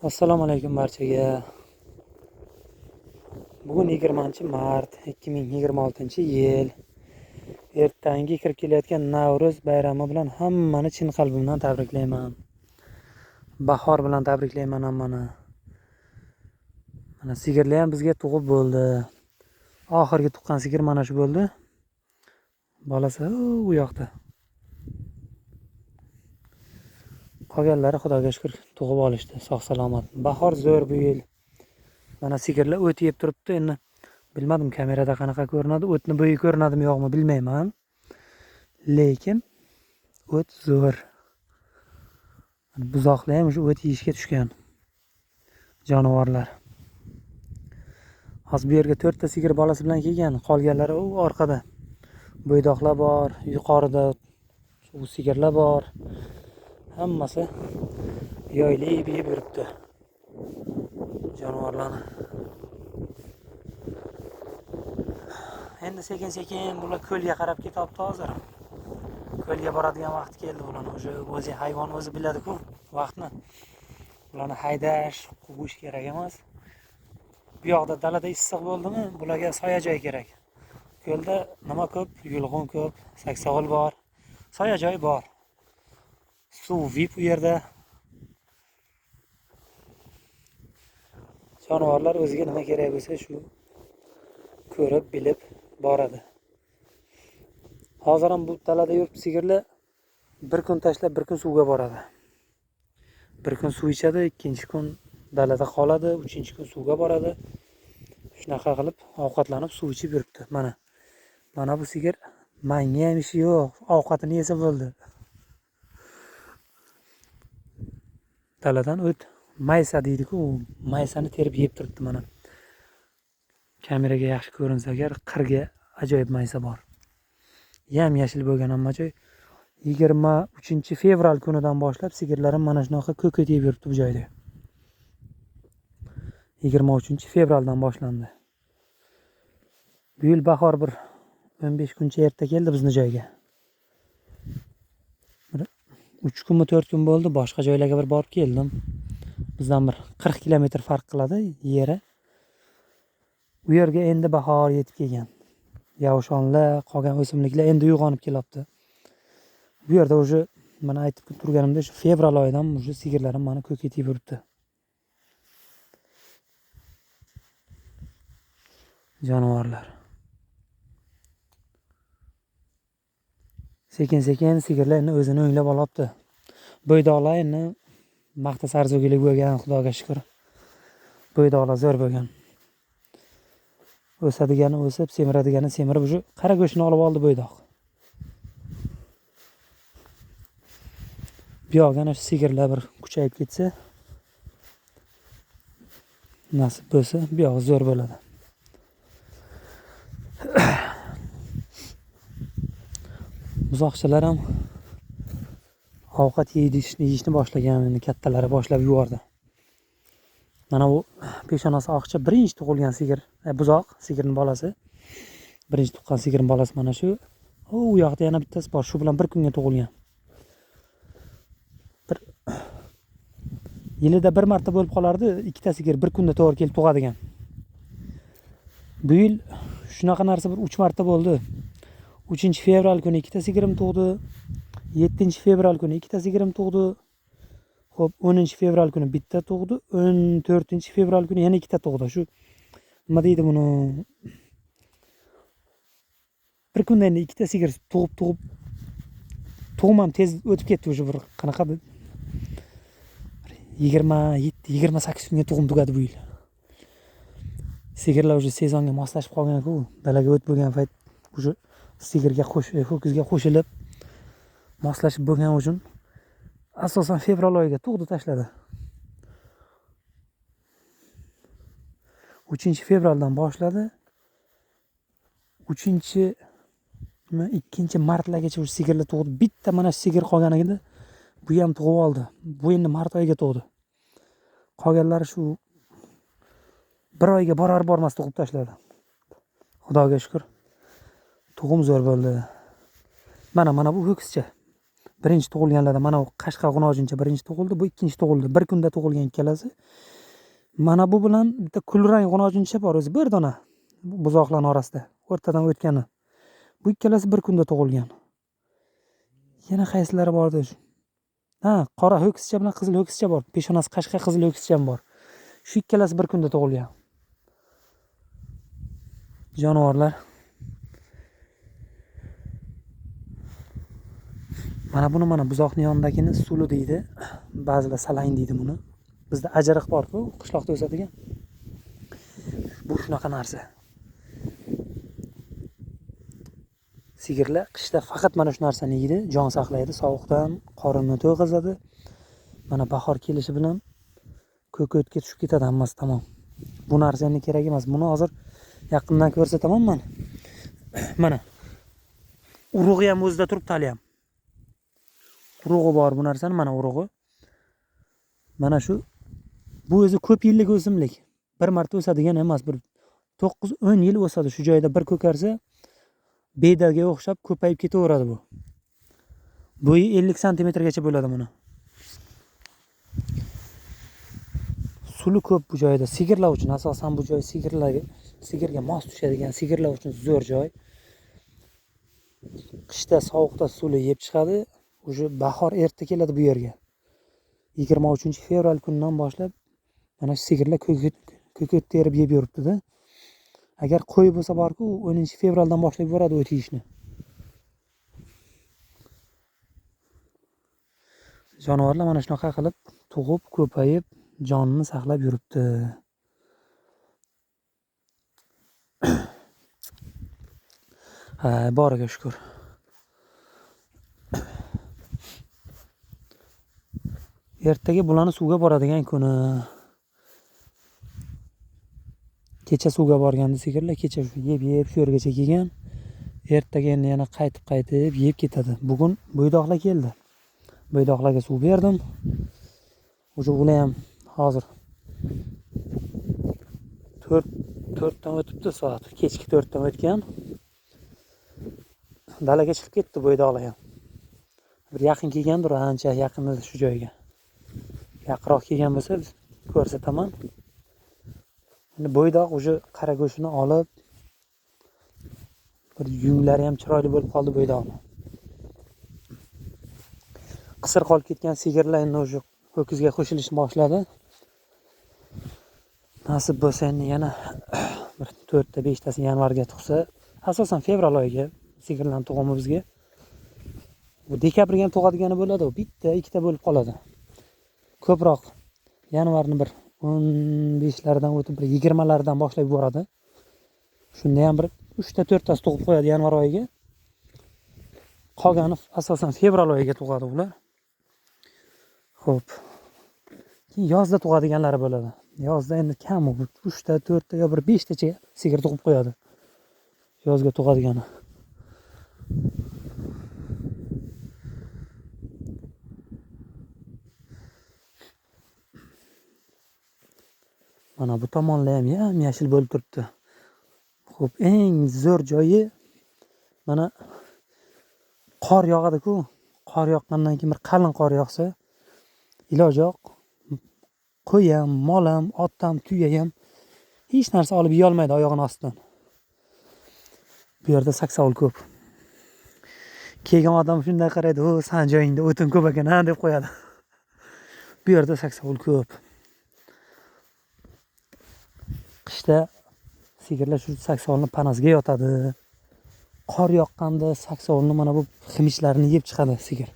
Assalomu alaykum barchaga. Bugun 20-mart 2026-yil. Ertangi kirib kelayotgan Navro'z bayrami bilan hammani chin qalbimdan tabriklayman. Bahor bilan tabriklayman hammani. Mana sigirlar ham bizga tug'ib bo'ldi. Oxirgi tuqqan sigir mana shu bo'ldi. Bolasi u yoqda. Qolganlari Xudoga shukr tug'ib olishdi, sog' salomat. Bahor zo'r bu yil. Mana sigirlar o't yeb turibdi. Endi bilmadim kamerada qanaqa ko'rinadi, o'tni bo'yi ko'rinadimi yo'qmi bilmayman. Lekin o't zo'r. Buzoqlar ham shu o't yeyishga tushgan. Jonivorlar. Hozir bu yerga 4 ta sigir bolasi bilan kelgan, qolganlari u orqada. Bo'ydoqlar bor, yuqorida u sigirlar bor. Hammasi yoylab yeb yuribdi. Jonivorlarni. Endi sekin-sekin bular ko'lga qarab ketyapti hozir. Ko'lga boradigan vaqt keldi bularni. O'zi hayvon o'zi biladi-ku vaqtni. Bularni haydash, quvish kerak emas. Bu yoqda dalada issiq bo'ldimi, bularga soya joy kerak. Ko'lda nima ko'p, yulg'un ko'p, saksovul bor. Soya joy bor. Suv vip u yerda. Jonivorlar o'ziga nima kerak bo'lsa shu ko'rib, bilib boradi. Hozir ham bu dalada yurib sigirlar bir kun tashlab, bir kun suvga boradi. Bir kun suv ichadi, ikkinchi kun dalada qoladi, uchinchi kun suvga boradi. Shunaqa qilib ovqatlanib suv ichib yuribdi. Mana bu sigir manga ham ishi yo'q, ovqatini yesa bo'ldi. Daladan o't maysa deydi-ku, maysani terib yeb turibdi mana. Kameraga yaxshi ko'rinsa agar qirga ajoyib maysa bor. Yam yashil bo'lgan hamma joy. 23 fevral kunidan boshlab sigirlarim mana shunaqa ko'kot yeb yuribdi bu joyda. 23 fevraldan boshlandi. Bu yil bahor bir 15 kuncha erta keldi bizni joyga. 3 kunmi 4 kun bo'ldi, boshqa joylarga bir borib keldim. Bizdan bir 40 kilometr farq qiladi yeri. Bu yerga endi bahor yetib kelgan. Yovshonlar, qolgan o'simliklar endi uyg'onib kelyapti. Bu yerda o'sha mana aytib turganimda shu fevral oyidan o'sha sigirlarim mana ko'kot yeb yuribdi. Jonivorlar. Sekin-sekin sigirlar endi o'zini o'nglab olyapti. Bo'ydoqlar endi maqta sarzo'gilik bo'lgan, Xudoga shukr. Bo'ydoqlar zo'r bo'lgan. O'sadigani o'sib, semiradigani semirib, o'sha qara go'shtni olib oldi bo'ydoq. Bu yoqga ana shu sigirlar bir kuchayib ketsa, nasib bo'lsa, bu yoq zo'r bo'ladi. Buzoqchalar ham ovqat yeyishni boshlagan, endi kattalari boshlab yubordi. Mana bu peshonasi oqcha birinchi tug'ilgan sigir, buzoq, sigirning bolasi. Birinchi tuqqan sigirning bolasi mana shu. U yoqda yana bittasi bor, shu bilan bir kunga tug'ilgan. Yilida bir marta bo'lib qolardi, ikkita sigir bir kunda to'g'ri kelib tug'adigan. Bu yil shunaqa narsa bir 3 marta bo'ldi. 3 fevral kuni ikkita sigirim tug'di. 7 fevral kuni ikkita sigirim tug'di. Xo'p, 10 fevral kuni bitta tug'di. 14 fevral kuni yana ikkita tug'di. Shu nima deydi buni? Bir kunda endi ikkita sigir tug'ib tug'im ham tez o'tib ketdi o'sha bir qanaqadir 27-28 kunga tug'im tugadi bu yil. Sigirlar o'sha sezonga moslashib qolgan-ku, dalaga o't bo'lgan payt o'sha sigirga ho'kizga qo'shilib moslashib bo'lgan uchun asosan fevral oyiga tug'di tashladi. 3 fevraldan boshladi. 2 martlargacha o'sha sigirlar tug'di. Bitta mana shu sigir qolgan edi. Bu ham tug'ib oldi. Bu endi mart oyiga tug'di. Qolganlari shu bir oyga borar bormas tug'ib tashladi. Xudoga shukr. Tug'im zo'r bo'ldi. Mana bu ho'kizcha. birinchi tug'ilganlarda mana u Qashqa G'unojincha birinchi tug'ildi, bu ikkinchi tug'ildi. Bir kunda tug'ilgan ikkalasi. Mana bu bilan bitta kulrang G'unojincha bor o'zi bir dona buzoqlarning orasida o'rtadan o'tgani. Bu ikkalasi bir kunda tug'ilgan. Yana qaysilari bordi? Ha, qora ho'kizcha bilan qizil ho'kizcha bor. Peshonasi qashqa qizil ho'kizcha ham bor. Shu ikkalasi bir kunda tug'ilgan. Jonivorlar. Mana buzoqning yonidagini suli deydi. Ba'zilar salayn deydi buni. Bizda ajariq bor-ku, qishloqda o'sadigan. Bu shunaqa narsa. Sigirlar qishda faqat mana shu narsani yeydi, jon saqlaydi, sovuqdan qorinni to'yg'azadi. Mana bahor kelishi bilan ko'kotga tushib ketadi hammasi tamom. Bu narsa endi kerak emas. Buni hozir yaqindan ko'rsataman men. Mana urug'i ham o'zida turibdi hali ham. Urug'i bor bu narsani, mana urug'i. Mana shu bu o'zi ko'p yillik o'simlik. Bir marta o'sadigan emas, bir 9-10 yil o'sadi. Shu joyda bir ko'karsa, bedaga o'xshab ko'payib ketaveradi bu. Bo'yi 50 sm gacha bo'ladi buni. Suli ko'p bu joyda. Sigirlar uchun asosan bu joy sigirga mos tushadigan, sigirlar uchun zo'r joy. Qishda sovuqda suli yeb chiqadi. O'sha bahor erta keladi bu yerga. 23-fevral kunidan boshlab mana shu sigirlar ko'kot terib yeb yuribdi-da. Agar qo'y bo'lsa borku, 10-fevraldan boshlab boradi o't yeyishni. Jonivorlar mana shunaqa qilib tug'ib, ko'payib, jonini saqlab yuribdi. Ha, boriga shukr. Ertaga bularni suvga boradigan kuni. Kecha suvga borganda sigirlar kecha yeb shu yergacha kelgan. Ertaga endi yana qaytib yeb ketadi. Bugun bo'ydoqlar keldi. Bo'ydoqlarga suv berdim. O'sha ular ham hozir 4 dan o'tibdi soat. Kechki 4 dan o'tgan. Dalaga chiqib ketdi bo'ydoqlar ham. Bir yaqin kelgandir, ancha yaqin edi shu joyga. Yaqinroq kelgan bo'lsa ko'rsataman. Endi bo'ydoq o'sha qara go'shtini olib, bir yunglari ham chiroyli bo'lib qoldi bo'ydoqni. Qisir qolib ketgan sigirlar endi o'sha ho'kizga qo'shilishni boshladi. Nasib bo'lsa endi yana bir 4 ta 5 tasi yanvarga tug'sa, asosan fevral oyiga sigirlarning tug'imi bizga. Bu dekabrga ham tug'adigani bo'ladi, bitta, ikkita bo'lib qoladi. Ko'proq yanvarni bir 15lardan o'tib bir 20lardan boshlab boradi. Shunda ham bir 3 ta 4 tasi tug'ib qo'yadi yanvar oyiga. Qolgani asosan fevral oyiga tug'adi ular. Xo'p. Keyin yozda tug'adiganlari bo'ladi. Yozda endi kam u 3 ta 4 taga bir 5 tacha sigir tug'ib qo'yadi. Yozga tug'adigani. Mana bu tomonlar ham yam-yashil bo'lib turibdi. Xo'p, eng zo'r joyi mana qor yog'adi-ku. Qor yoqqandan keyin bir qalin qor yog'sa, iloji yo'q. Qo'y ham, mol ham, ot ham, tuya ham hech narsa olib yeya olmaydi oyog'ining ostidan. Bu yerda saksovul ko'p. Kelgan odam shunday qaraydi, "O, san joyingda o'tin ko'p ekan-a" deb qo'yadi. Bu yerda saksovul ko'p. Qishda sigirlar shu saksovulni panasiga yotadi. Qor yoqqanda saksovulni mana bu ximishlarini yeb chiqadi sigir.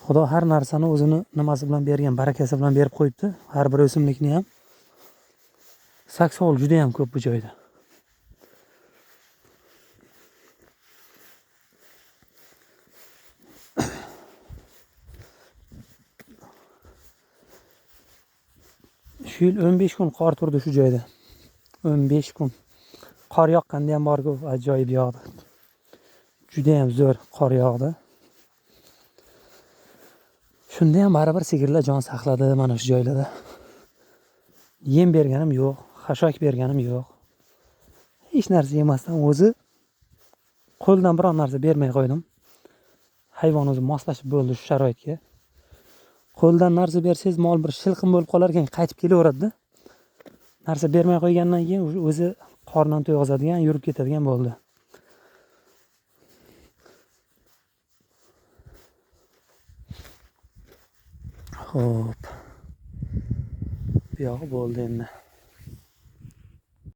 Xudo har narsani o'zini nimasi bilan bergan, barakasi bilan berib qo'yibdi. Har bir o'simlikni ham. Saksovul juda ham ko'p bu joyda. Shu yil 15 kun qor turdi shu joyda. 15 kun. Qor yoqqanda ham borku, ajoyib yog'di. Juda ham zo'r qor yog'di. Shunda ham baribir sigirlar jon saqladi mana shu joylarda. Yem berganim yo'q, xashak berganim yo'q. Hech narsa yemasdan o'zi qo'ldan biror narsa bermay qo'ydim. hayvon o'zi moslashib bo'ldi shu sharoitga. Qo'ldan narsa bersangiz mol bir shilqim bo'lib qolar ekan, qaytib kelaveradida. Narsa bermay qo'ygandan keyin o'zi qornini to'yg'azadigan, yurib ketadigan bo'ldi. Xo'p. Bu yog'i bo'ldi endi.